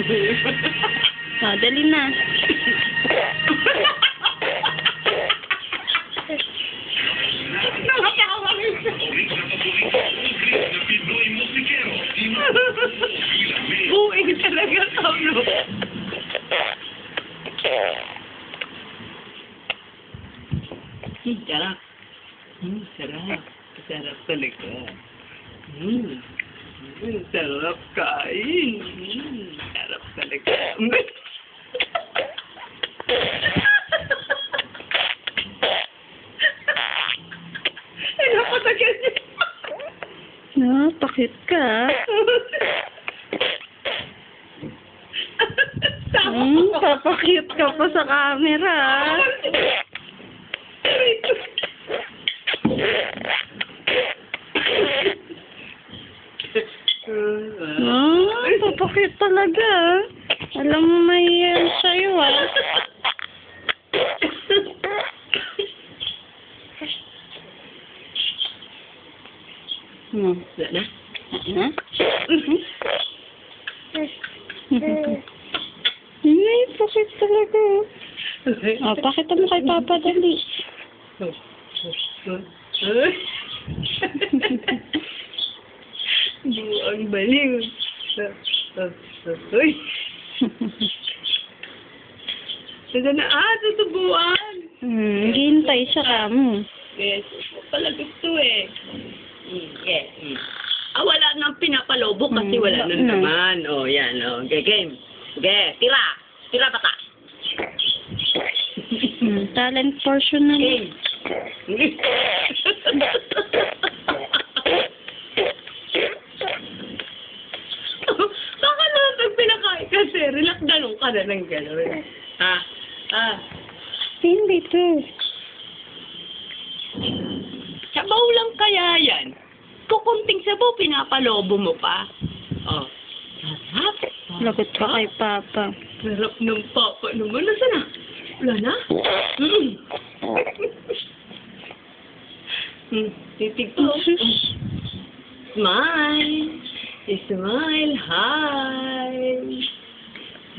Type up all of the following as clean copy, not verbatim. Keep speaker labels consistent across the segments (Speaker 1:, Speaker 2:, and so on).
Speaker 1: Oh, dali na.
Speaker 2: Buing talaga, Pablo. Sarap. Sarap. Sarap talaga. Sarap kain. Sarap talaga. Ay, napatagal niya.
Speaker 1: No, pakit ka. Papakit ka pa sa camera. Papakit talaga. Alam mo may sa'yo, ah.
Speaker 2: Wala na?
Speaker 1: Ay, pakit talaga. Oh, pakita mo kay Papa, dali.
Speaker 2: Buang baliw. Uy. Sada na, tutubuan.
Speaker 1: Hintay siya ka mo.
Speaker 2: Yes, pala gusto eh. Yes. Wala nang pinapalobo kasi wala nang naman. Oh, yan. Oh. Okay, game. Okay, tira. Tira bata.
Speaker 1: Talent portion na.
Speaker 2: Game. Baka naman pag pinakain kasi, relax ganun ka na ng gano'n. Ha?
Speaker 1: Hindi to.
Speaker 2: Sabaw lang kaya yan. Kukunting sabaw, pinapalobo mo pa. Oh. Sarap.
Speaker 1: Lagot ka kay Papa.
Speaker 2: Sarap ng Papa naman. Nasaan na? Wala na? Titig ko. Smile. Smile. Hi.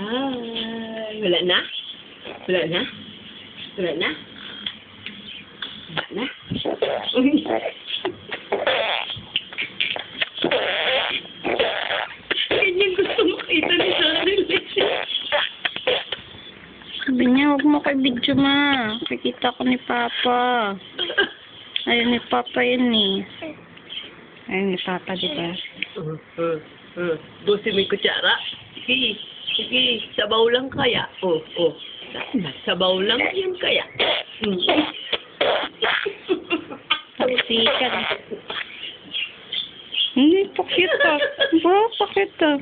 Speaker 2: Hi. Wala na? Wala na? Wala na? Wala na? Ganyan gusto makita ni Saril.
Speaker 1: Sabi niya, huwag mo kay video, ma. Nakikita ko ni Papa. Ayun ni Papa yun eh. Ayun ni Papa, di ba?
Speaker 2: Busi may kutsara. Sige, sige, sabaw lang kaya. Sabaw lang yan kaya.
Speaker 1: Tapsikan. Hindi, pakit ka. Bro, pakit ka.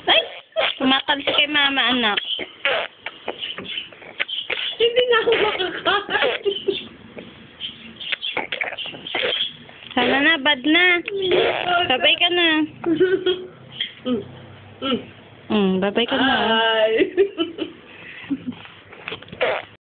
Speaker 1: Ay! Tumatalsi kay mama, anak.
Speaker 2: Hindi na ako makakain.
Speaker 1: Sana na, bad na. Babay ka na.
Speaker 2: Babay
Speaker 1: Babay ka na.
Speaker 2: Bye.